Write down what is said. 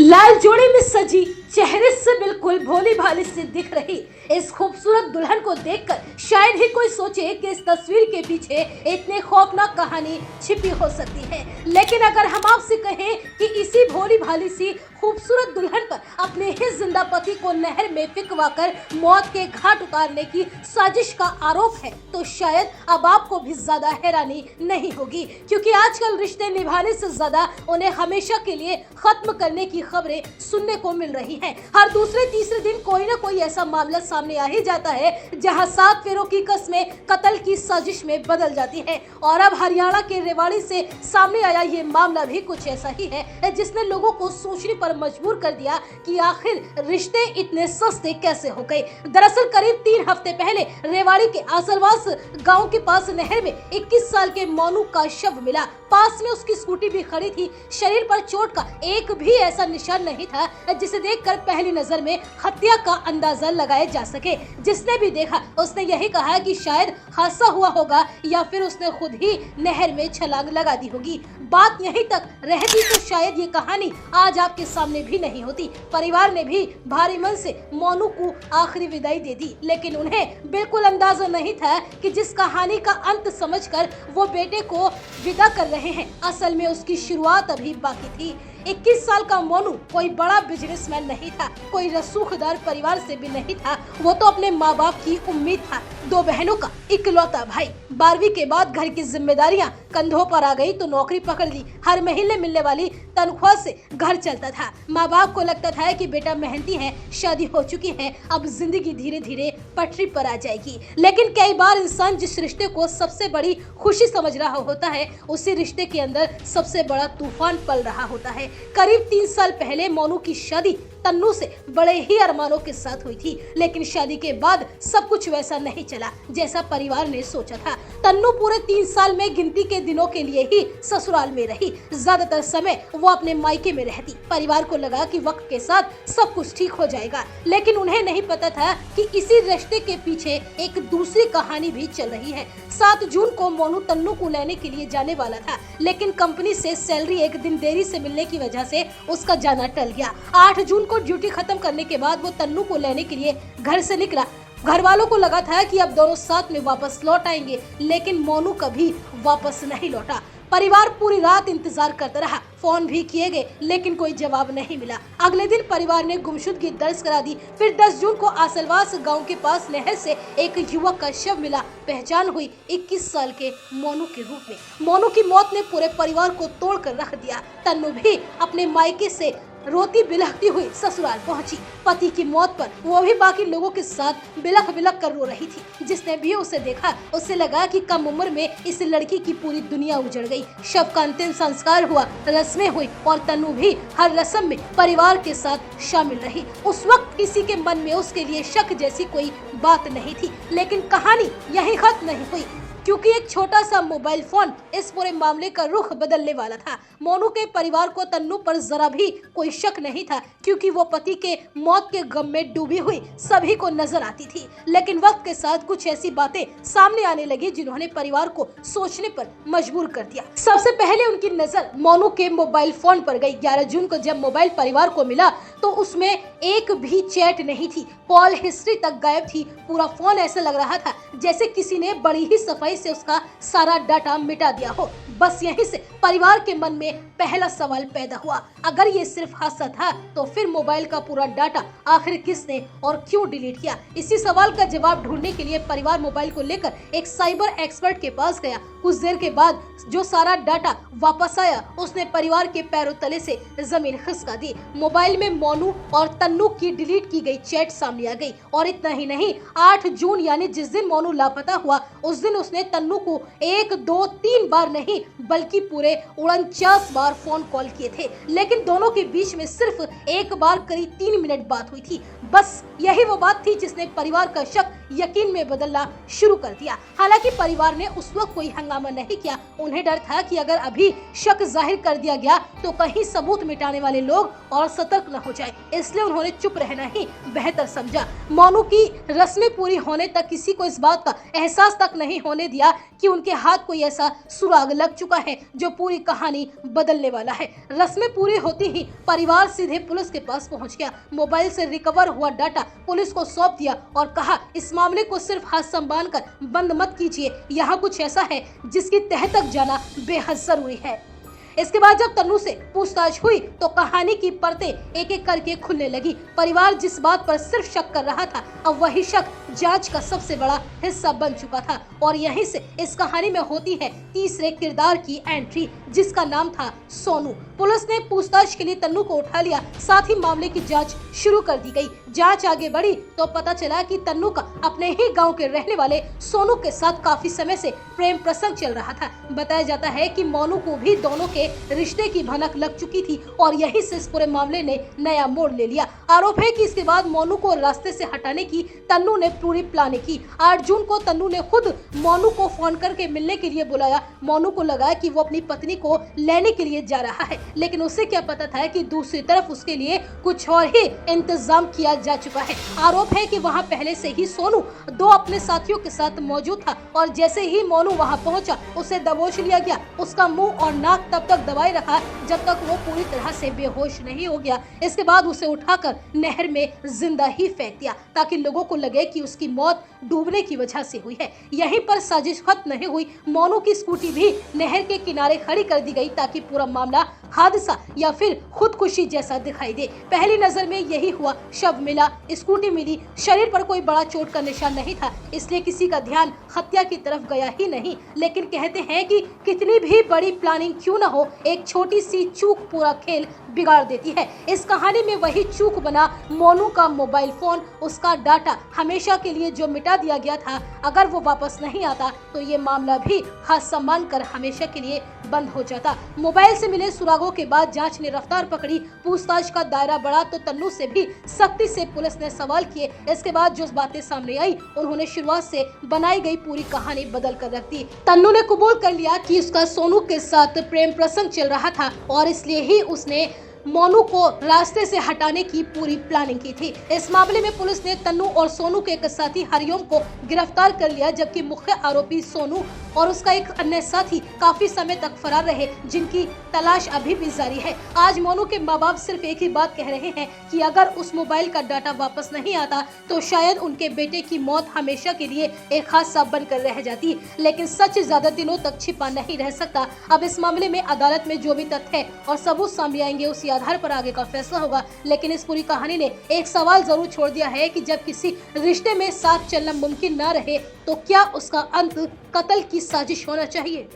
लाल जोड़ी में सजी, चेहरे से बिल्कुल भोली भाली सी दिख रही इस खूबसूरत दुल्हन को देखकर शायद ही कोई सोचे कि इस तस्वीर के पीछे इतनी खौफनाक कहानी छिपी हो सकती है। लेकिन अगर हम आपसे कहें कि इसी भोली भाली सी खूबसूरत दुल्हन पर अपने ही जिंदा पति को नहर में फिकवाकर मौत के घाट उतारने की साजिश का आरोप है, तो शायद अब आपको भी ज्यादा हैरानी नहीं होगी, क्योंकि आजकल रिश्ते निभाने से ज्यादा उन्हें हमेशा के लिए खत्म करने की खबरें सुनने को मिल रही हैं। हर दूसरे तीसरे दिन कोई न कोई ऐसा मामला सामने आ ही जाता है जहां 7 फेरों की कस्में कत्ल की साजिश में बदल जाती है। और अब हरियाणा के रेवाड़ी से सामने आया ये मामला भी कुछ ऐसा ही है, जिसने लोगों को सोचने पर मजबूर कर दिया कि आखिर रिश्ते इतने सस्ते कैसे हो गए। दरअसल करीब 3 हफ्ते पहले रेवाड़ी के आसलवास गांव के पास नहर में 21 साल के मोनू का शव मिला। पास में उसकी स्कूटी भी खड़ी थी। शरीर पर चोट का एक भी ऐसा निशान नहीं था जिसे देखकर पहली नजर में हत्या का अंदाजा लगाया जा सके। जिसने भी देखा उसने यही कहा कि शायद हादसा हुआ होगा या फिर उसने खुद ही नहर में छलांग लगा दी होगी। बात यहीं तक रहती तो शायद ये कहानी आज आपके सामने भी नहीं होती। परिवार ने भी भारी मन से मोनू को आखिरी विदाई दे दी, लेकिन उन्हें बिल्कुल अंदाजा नहीं था कि जिस कहानी का अंत समझकर वो बेटे को विदा कर रहे हैं, असल में उसकी शुरुआत अभी बाकी थी। 21 साल का मोनू कोई बड़ा बिजनेसमैन नहीं था, कोई रसूखदार परिवार से भी नहीं था। वो तो अपने माँ बाप की उम्मीद था, 2 बहनों का इकलौता भाई। 12वीं के बाद घर की जिम्मेदारियां कंधों पर आ गई तो नौकरी पकड़ ली। हर महीने मिलने वाली तनख्वाह से घर चलता था। माँ बाप को लगता था कि बेटा मेहनती है, शादी हो चुकी है, अब जिंदगी धीरे धीरे पटरी पर आ जाएगी। लेकिन कई बार इंसान जिस रिश्ते को सबसे बड़ी खुशी समझ रहा होता है, उसी रिश्ते के अंदर सबसे बड़ा तूफान पल रहा होता है। करीब 3 साल पहले मोनू की शादी तन्नू से बड़े ही अरमानों के साथ हुई थी, लेकिन शादी के बाद सब कुछ वैसा नहीं चला जैसा परिवार ने सोचा था। तन्नू पूरे 3 साल में गिनती के दिनों के लिए ही ससुराल में रही। ज्यादातर समय वो अपने मायके में रहती। परिवार को लगा कि वक्त के साथ सब कुछ ठीक हो जाएगा, लेकिन उन्हें नहीं पता था कि इसी रिश्ते के पीछे एक दूसरी कहानी भी चल रही है। 7 जून को मोनू तन्नू को लेने के लिए जाने वाला था, लेकिन कंपनी से सैलरी एक दिन देरी से मिलने की वजह से उसका जाना टल गया। 8 जून को ड्यूटी खत्म करने के बाद वो तन्नू को लेने के लिए घर से निकला। घर वालों को लगा था कि अब दोनों साथ में वापस लौट आएंगे, लेकिन मोनू कभी वापस नहीं लौटा। परिवार पूरी रात इंतजार करता रहा। फोन भी किए गए, लेकिन कोई जवाब नहीं मिला। अगले दिन परिवार ने गुमशुदगी दर्ज करा दी। फिर 10 जून को आसलवास गांव के पास नहर से एक युवक का शव मिला। पहचान हुई 21 साल के मोनू के रूप में। मोनू की मौत ने पूरे परिवार को तोड़ कर रख दिया। तन्नू भी अपने मायके से रोती बिलखती हुई ससुराल पहुंची। पति की मौत पर वो भी बाकी लोगों के साथ बिलख बिलख कर रो रही थी। जिसने भी उसे देखा उसे लगा कि कम उम्र में इस लड़की की पूरी दुनिया उजड़ गई। शव का अंतिम संस्कार हुआ, रस्में हुई और तन्नू भी हर रस्म में परिवार के साथ शामिल रही। उस वक्त किसी के मन में उसके लिए शक जैसी कोई बात नहीं थी, लेकिन कहानी यहीं खत्म नहीं हुई, क्योंकि एक छोटा सा मोबाइल फोन इस पूरे मामले का रुख बदलने वाला था। मोनू के परिवार को तन्नू पर जरा भी कोई शक नहीं था, क्योंकि वो पति के मौत के गम में डूबी हुई सभी को नजर आती थी। लेकिन वक्त के साथ कुछ ऐसी बातें सामने आने लगी जिन्होंने परिवार को सोचने पर मजबूर कर दिया। सबसे पहले उनकी नजर मोनू के मोबाइल फोन पर गई। 11 जून को जब मोबाइल परिवार को मिला तो उसमें एक भी चैट नहीं थी, कॉल हिस्ट्री तक गायब थी। पूरा फोन ऐसा लग रहा था जैसे किसी ने बड़ी ही सफाई से उसका सारा डाटा मिटा दिया हो। बस यहीं से परिवार के मन में पहला सवाल पैदा हुआ, अगर ये सिर्फ हादसा था तो फिर मोबाइल का पूरा डाटा आखिर किसने और क्यों डिलीट किया। इसी सवाल का जवाब ढूंढने के लिए परिवार मोबाइल को लेकर एक साइबर एक्सपर्ट के पास गया। कुछ देर के बाद जो सारा डाटा वापस आया, उसने परिवार के पैरों तले से जमीन खिसका दी। मोबाइल में मोनू और तन्नू की डिलीट की गई चैट सामने आ गई। और इतना ही नहीं, 8 जून यानी जिस दिन मोनू लापता हुआ, उस दिन उसने तन्नू को 1, 2, 3 बार नहीं बल्कि पूरे 49 बार फोन कॉल किए थे, लेकिन दोनों के बीच में सिर्फ एक बार करीब 3 मिनट बात हुई थी। बस यही वो बात थी जिसने परिवार का शक यकीन में बदलना शुरू कर दिया। हालांकि परिवार ने उस वक्त कोई हंगामा काम नहीं किया। उन्हें डर था कि अगर अभी शक जाहिर कर दिया गया तो कहीं सबूत मिटाने वाले लोग और सतर्क न हो जाए, इसलिए उन्होंने चुप रहना ही बेहतर समझा। मोनू की रस्में पूरी होने तक किसी को इस बात का एहसास तक नहीं होने दिया कि उनके हाथ कोई ऐसा सुराग लग चुका है जो पूरी कहानी बदलने वाला है। रस्में पूरी होती ही परिवार सीधे पुलिस के पास पहुंच गया। मोबाइल से रिकवर हुआ डाटा पुलिस को सौंप दिया और कहा, इस मामले को सिर्फ हाथ संभाल कर बंद मत कीजिए, यहाँ कुछ ऐसा है जिसकी तह तक जाना बेहद जरूरी है। इसके बाद जब तन्नू से पूछताछ हुई तो कहानी की परतें एक एक करके खुलने लगी। परिवार जिस बात पर सिर्फ शक कर रहा था, अब वही शक जांच का सबसे बड़ा हिस्सा बन चुका था। और यहीं से इस कहानी में होती है तीसरे किरदार की एंट्री, जिसका नाम था सोनू। पुलिस ने पूछताछ के लिए तन्नू को उठा लिया, साथ ही मामले की जांच शुरू कर दी गई। जांच आगे बढ़ी तो पता चला कि तन्नू का अपने ही गांव के रहने वाले सोनू के साथ काफी समय से प्रेम प्रसंग चल रहा था। बताया जाता है कि मोनू को भी दोनों के रिश्ते की भनक लग चुकी थी और यहीं से इस पूरे मामले ने नया मोड़ ले लिया। आरोप है कि इसके बाद मोनू को रास्ते से हटाने की तन्नू ने पूरी प्लानिंग की। 8 जून को तन्नू ने खुद मोनू को फोन करके मिलने के लिए बुलाया। मोनू को लगा कि वो अपनी पत्नी को लेने के लिए जा रहा है, लेकिन उसे क्या पता था कि दूसरी तरफ उसके लिए कुछ और ही इंतजाम किया जा चुका है। आरोप है कि वहां पहले से ही सोनू 2 अपने साथियों के साथ मौजूद था और जैसे ही मोनू वहां पहुंचा उसे दबोच लिया गया। उसका मुंह और नाक तब तक दबाए रखा जब तक वो पूरी तरह से बेहोश नहीं हो गया। इसके बाद उसे उठाकर नहर में जिंदा ही फेंक दिया ताकि लोगों को लगे कि उसकी मौत डूबने की वजह से हुई है। यहीं पर साजिश खत्म नहीं हुई। मोनू की स्कूटी भी नहर के किनारे खड़ी कर दी गई ताकि पूरा मामला हादसा या फिर खुदकुशी जैसा दिखाई दे। पहली नजर में यही हुआ। शव मिला, स्कूटी मिली, शरीर पर कोई बड़ा चोट का निशान नहीं था, इसलिए किसी का ध्यान हत्या की तरफ गया ही नहीं। लेकिन कहते हैं कि कितनी भी बड़ी प्लानिंग क्यों न हो, एक छोटी सी चूक पूरा खेल बिगाड़ देती है। इस कहानी में वही चूक बना मोनू का मोबाइल फोन। उसका डाटा हमेशा के लिए जो मिटा दिया गया था, अगर वो वापस नहीं आता तो ये मामला भी हाथ संभाल कर हमेशा के लिए बंद हो जाता। मोबाइल से मिले सुरागों के बाद जांच ने रफ्तार पकड़ी, पूछताछ का दायरा बढ़ा तो तन्नू से भी सख्ती से पुलिस ने सवाल किए। इसके बाद जो बातें सामने आई, उन्होंने शुरुआत से बनाई गई पूरी कहानी बदल कर रख दी। तन्नू ने कबूल कर लिया कि उसका सोनू के साथ प्रेम प्रसंग चल रहा था और इसलिए ही उसने मोनू को रास्ते से हटाने की पूरी प्लानिंग की थी। इस मामले में पुलिस ने तन्नू और सोनू के एक साथी हरिओम को गिरफ्तार कर लिया, जबकि मुख्य आरोपी सोनू और उसका एक अन्य साथी काफी समय तक फरार रहे, जिनकी तलाश अभी भी जारी है। आज मोनू के माँ बाप सिर्फ एक ही बात कह रहे हैं कि अगर उस मोबाइल का डाटा वापस नहीं आता तो शायद उनके बेटे की मौत हमेशा के लिए एक हादसा बनकर रह जाती। लेकिन सच ज्यादा दिनों तक छिपा नहीं रह सकता। अब इस मामले में अदालत में जो भी तथ्य और सबूत सामने आएंगे उसी आधार पर आगे का फैसला होगा। लेकिन इस पूरी कहानी ने एक सवाल जरूर छोड़ दिया है कि जब किसी रिश्ते में साथ चलना मुमकिन न रहे तो क्या उसका अंत कत्ल की साजिश होना चाहिए।